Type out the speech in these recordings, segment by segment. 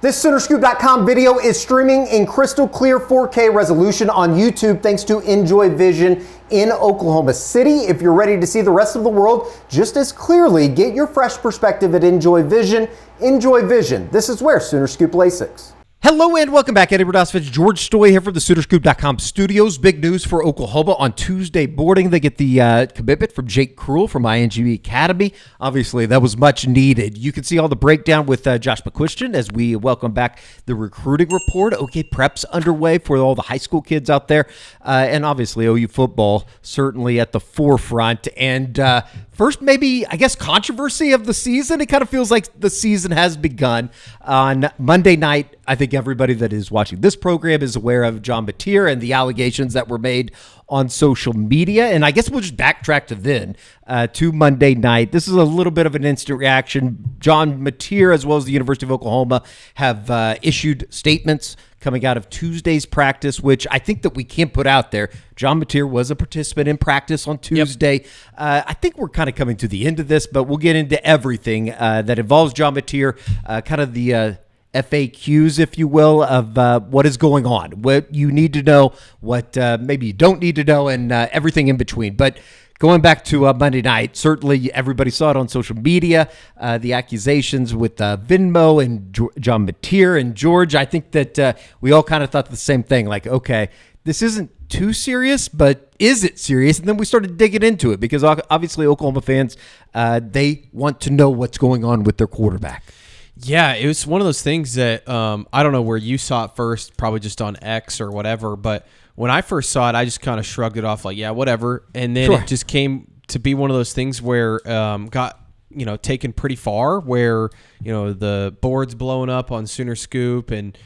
This SoonerScoop.com video is streaming in crystal clear 4K resolution on YouTube thanks to Enjoy Vision in Oklahoma City. If you're ready to see the rest of the world just as clearly, get your fresh perspective at Enjoy Vision. Enjoy Vision. This is where Sooner Scoop LASIX. Hello and welcome back. Eddie Radosovich, George Stoy here from the SoonerScoop.com studios. Big news for Oklahoma on Tuesday morning. They get the commitment from Jake Cruel from INGB Academy. Obviously, that was much needed. You can see all the breakdown with Josh McCuistion as we welcome back the recruiting report. OK Prep's underway for all the high school kids out there. And obviously, OU football certainly at the forefront. And first, maybe, I guess, controversy of the season. It kind of feels like the season has begun. On Monday night, I think everybody that is watching this program is aware of John Mateer and the allegations that were made on social media. And I guess we'll just backtrack to then, to Monday night. This is a little bit of an instant reaction. John Mateer, as well as the University of Oklahoma, have issued statements coming out of Tuesday's practice, which I think that we can put out there. John Mateer was a participant in practice on Tuesday. Yep. I think we're kind of coming to the end of this, but we'll get into everything that involves John Mateer, kind of the FAQs, if you will, of what is going on, what you need to know, what maybe you don't need to know, and everything in between. But going back to Monday night, certainly everybody saw it on social media, the accusations with Venmo and John Mateer and George. I think that we all kind of thought the same thing, like, okay, this isn't too serious, but is it serious? And then we started digging into it because obviously Oklahoma fans, they want to know what's going on with their quarterback. Yeah, it was one of those things that I don't know where you saw it first, probably just on X or whatever, but when I first saw it, I just kind of shrugged it off like, yeah, whatever. And then It just came to be one of those things where got, taken pretty far, where, the board's blowing up on Sooner Scoop and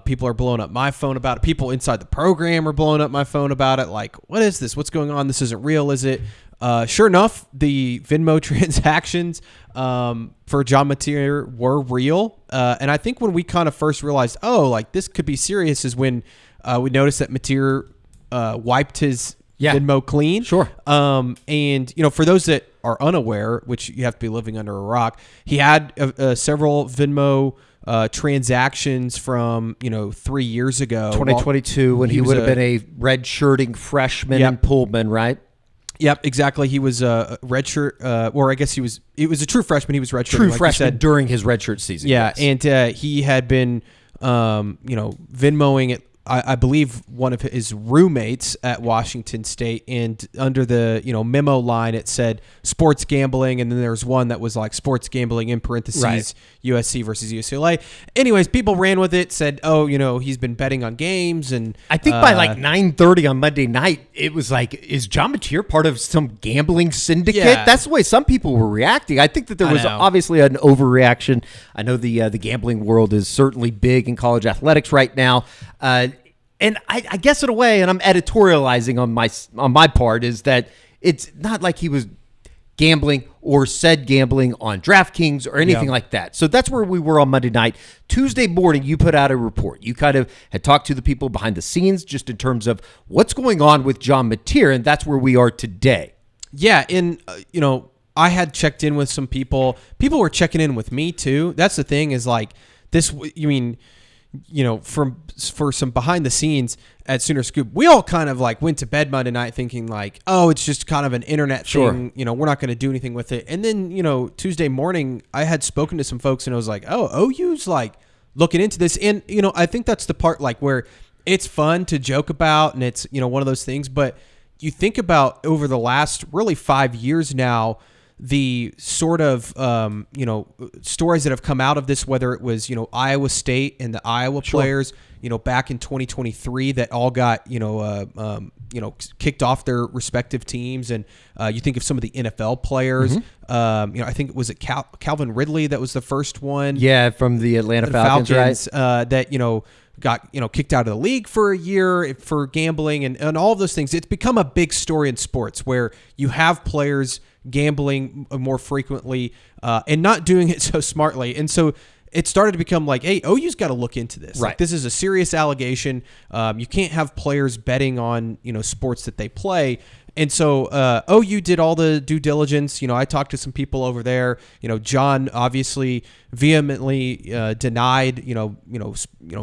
people are blowing up my phone about it. People inside the program are blowing up my phone about it. Like, what is this? What's going on? This isn't real, is it? Sure enough, the Venmo transactions for John Mateer were real. And I think when we kind of first realized, this could be serious, is when we noticed that Mateer wiped his Venmo clean. Sure. And, for those that are unaware, which you have to be living under a rock, he had several Venmo transactions from 3 years ago, 2022, when he would have been a red-shirting freshman in Pullman, right? Yep, exactly. He was a redshirt, or I guess it was a true freshman. He was redshirting. True freshman during his redshirt season. Yeah, yes. And he had been, Venmoing it. I believe one of his roommates at Washington State, and under the memo line it said sports gambling, and then there's one that was like sports gambling in parentheses, right. USC versus UCLA. Anyways, people ran with it, said, he's been betting on games, and I think by like 9:30 on Monday night, it was like, is John Mateer part of some gambling syndicate? Yeah. That's the way some people were reacting. I think that there was obviously an overreaction. I know the gambling world is certainly big in college athletics right now. And I guess in a way, and I'm editorializing on my part, is that it's not like he was gambling or said gambling on DraftKings or anything like that. So that's where we were on Monday night. Tuesday morning, you put out a report. You kind of had talked to the people behind the scenes just in terms of what's going on with John Mateer, and that's where we are today. Yeah, and, I had checked in with some people. People were checking in with me, too. That's the thing, is like this, for some behind the scenes at Sooner Scoop, we all kind of like went to bed Monday night thinking like, it's just kind of an internet thing. We're not going to do anything with it. And then, Tuesday morning, I had spoken to some folks and I was like, OU's like looking into this. And, I think that's the part like where it's fun to joke about and it's, one of those things. But you think about over the last really 5 years now, the sort of, stories that have come out of this, whether it was, Iowa State and the Iowa players, back in 2023 that all got, kicked off their respective teams. And you think of some of the NFL players, I think it was Calvin Ridley that was the first one. Yeah, from the Atlanta Falcons, right? That, got kicked out of the league for a year for gambling and all of those things. It's become a big story in sports where you have players gambling more frequently and not doing it so smartly. And so it started to become like, hey, OU's got to look into this. Right. Like, this is a serious allegation. You can't have players betting on, sports that they play. And so OU did all the due diligence. I talked to some people over there. John obviously vehemently denied,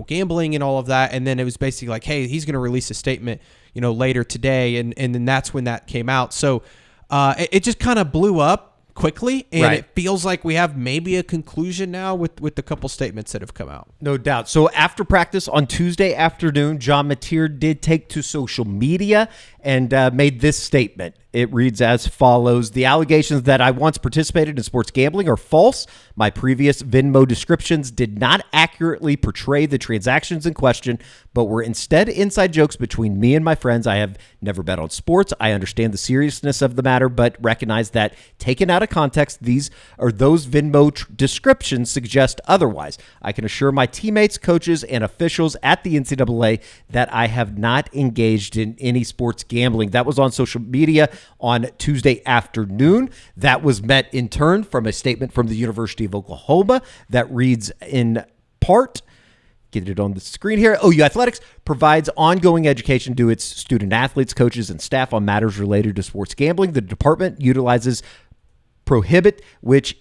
gambling and all of that. And then it was basically like, hey, he's going to release a statement, later today. And then that's when that came out. So it just kind of blew up quickly, and it feels like we have maybe a conclusion now with the couple statements that have come out. No doubt. So after practice on Tuesday afternoon, John Mateer did take to social media and made this statement. It reads as follows: the allegations that I once participated in sports gambling are false. My previous Venmo descriptions did not accurately portray the transactions in question, but were instead inside jokes between me and my friends. I have never bet on sports. I understand the seriousness of the matter, but recognize that taken out of context, these or those Venmo descriptions suggest otherwise. I can assure my teammates, coaches, and officials at the NCAA that I have not engaged in any sports gambling. That was on social media on Tuesday afternoon. That was met in turn from a statement from the University of Oklahoma that reads in part, get it on the screen here. OU Athletics provides ongoing education to its student athletes, coaches, and staff on matters related to sports gambling. The department utilizes Prohibit, which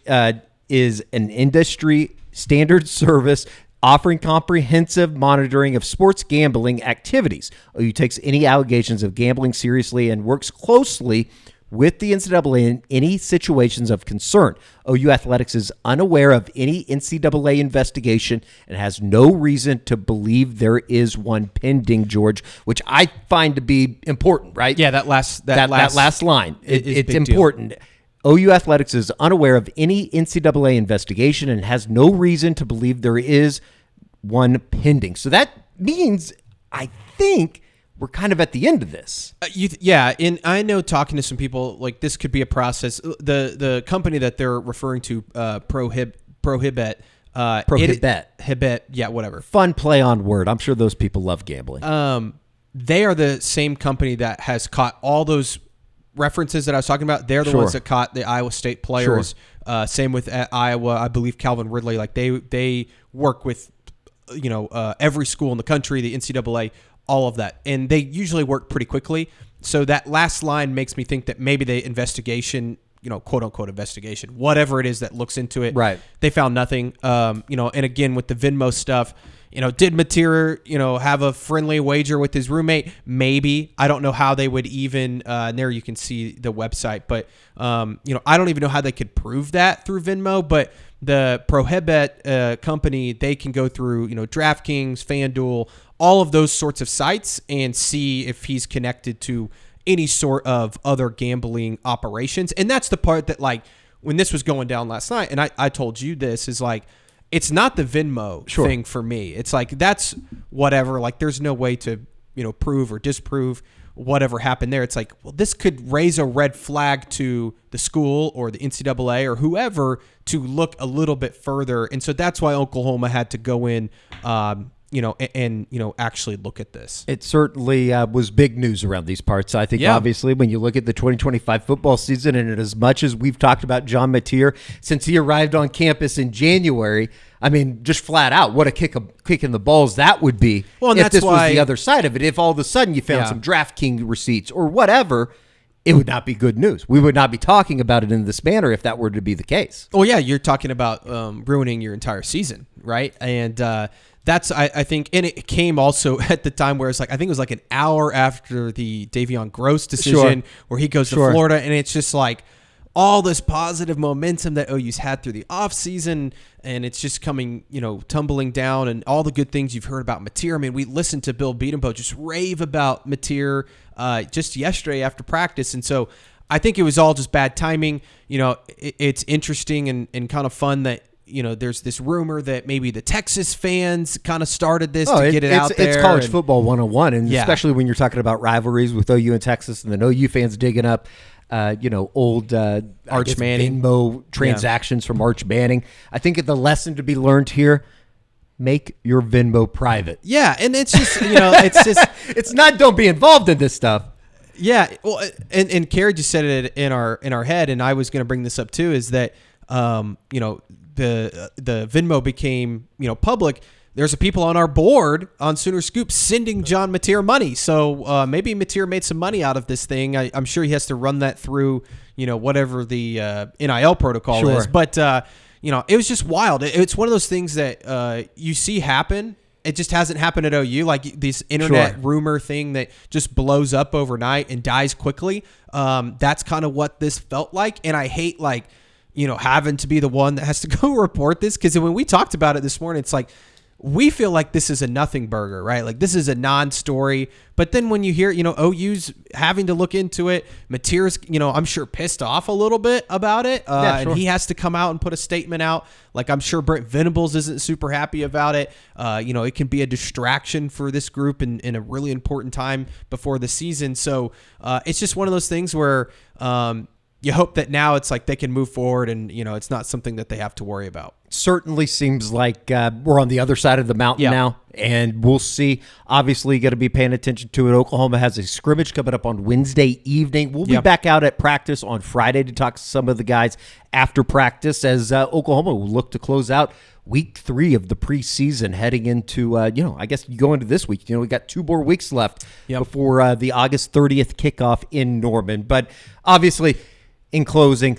is an industry standard service offering comprehensive monitoring of sports gambling activities. OU takes any allegations of gambling seriously and works closely with the NCAA in any situations of concern. OU Athletics is unaware of any NCAA investigation and has no reason to believe there is one pending, George, which I find to be important, right? Yeah, that last line. It's important. Deal. OU Athletics is unaware of any NCAA investigation and has no reason to believe there is one pending. So that means, I think, we're kind of at the end of this. And I know talking to some people, like this could be a process. The company that they're referring to, Prohibit. Yeah, whatever. Fun play on word. I'm sure those people love gambling. They are the same company that has caught all those references that I was talking about. They're the ones that caught the Iowa State players. Same with Iowa. I believe Calvin Ridley. Like they work with, every school in the country, the NCAA, all of that, and they usually work pretty quickly. So that last line makes me think that maybe the investigation, quote unquote investigation, whatever it is that looks into it, right? They found nothing. And again with the Venmo stuff. Did Mateer, have a friendly wager with his roommate? Maybe. I don't know how they would even, and there you can see the website, but, I don't even know how they could prove that through Venmo, but the Prohibit company, they can go through, DraftKings, FanDuel, all of those sorts of sites and see if he's connected to any sort of other gambling operations. And that's the part that, like, when this was going down last night, and I told you this, is like, it's not the Venmo thing for me. It's like, that's whatever. Like, there's no way to, prove or disprove whatever happened there. It's like, well, this could raise a red flag to the school or the NCAA or whoever to look a little bit further. And so that's why Oklahoma had to go in, actually look at this. It certainly was big news around these parts. I think, obviously, when you look at the 2025 football season, and as much as we've talked about John Mateer since he arrived on campus in January, I mean, just flat out, what a kick in the balls that would be. Well, and if that's this why, was the other side of it. If all of a sudden you found some DraftKings receipts or whatever, it would not be good news. We would not be talking about it in this manner if that were to be the case. Well, yeah, you're talking about ruining your entire season, right? And that's, I think, and it came also at the time where it's like, I think it was like an hour after the Davion Gross decision where he goes to Florida, and it's just like all this positive momentum that OU's had through the offseason, and it's just coming, tumbling down, and all the good things you've heard about Mateer. I mean, we listened to Bill Beatenbow just rave about Mateer just yesterday after practice, and so I think it was all just bad timing. It's interesting and kind of fun that, there's this rumor that maybe the Texas fans kind of started this to get it out there. It's college football 101, and especially when you're talking about rivalries with OU and Texas, and then OU fans digging up, old Arch Manning Venmo transactions from Arch Manning. I think the lesson to be learned here: make your Venmo private. Yeah, and it's just it's not, don't be involved in this stuff. Yeah, well, and Carrie just said it in our head, and I was going to bring this up too, is that the Venmo became public. there's people on our board on Sooner Scoop sending John Mateer money. So maybe Mateer made some money out of this thing. I'm sure he has to run that through, whatever the NIL protocol is. But, it was just wild. It's one of those things that you see happen. It just hasn't happened at OU. Like this internet rumor thing that just blows up overnight and dies quickly. That's kind of what this felt like. And I hate having to be the one that has to go report this. Because when we talked about it this morning, it's like, we feel like this is a nothing burger, right? Like this is a non-story. But then when you hear, OU's having to look into it, Mateer's, I'm sure pissed off a little bit about it. And he has to come out and put a statement out. Like I'm sure Brent Venables isn't super happy about it. It can be a distraction for this group in a really important time before the season. So it's just one of those things where you hope that now it's like they can move forward and, it's not something that they have to worry about. Certainly seems like we're on the other side of the mountain now, and we'll see. Obviously, you got to be paying attention to it. Oklahoma has a scrimmage coming up on Wednesday evening. We'll be back out at practice on Friday to talk to some of the guys after practice as Oklahoma will look to close out week 3 of the preseason heading into, I guess you go into this week. We got 2 more weeks left before the August 30th kickoff in Norman. But obviously, in closing,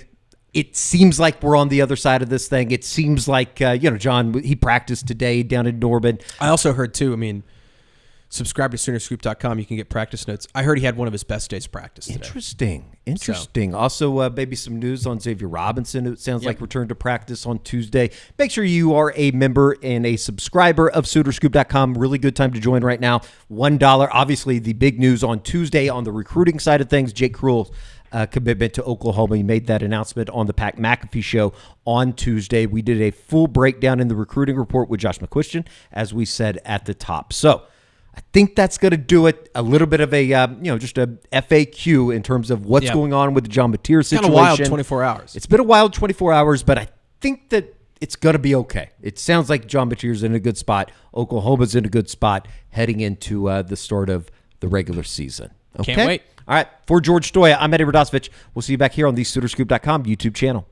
it seems like we're on the other side of this thing. It seems like, John, he practiced today down in Norman. I also heard, too, subscribe to Soonerscoop.com. You can get practice notes. I heard he had one of his best days practice today. Interesting. So. Also, maybe some news on Xavier Robinson. It sounds like returned to practice on Tuesday. Make sure you are a member and a subscriber of Soonerscoop.com. Really good time to join right now. $1. Obviously, the big news on Tuesday on the recruiting side of things, Jake Cruel. Commitment to Oklahoma. He made that announcement on the Pat McAfee show on Tuesday. We did a full breakdown in the recruiting report with Josh McCuistion, as we said at the top. So I think that's going to do it. A little bit of a, just a FAQ in terms of what's going on with the John Mateer situation. Kind of wild 24 hours. It's been a wild 24 hours, but I think that it's going to be okay. It sounds like John Mateer's in a good spot. Oklahoma's in a good spot heading into the start of the regular season. Okay? Can't wait. All right. For George Stoya, I'm Eddie Radosevich. We'll see you back here on the Soonerscoop.com YouTube channel.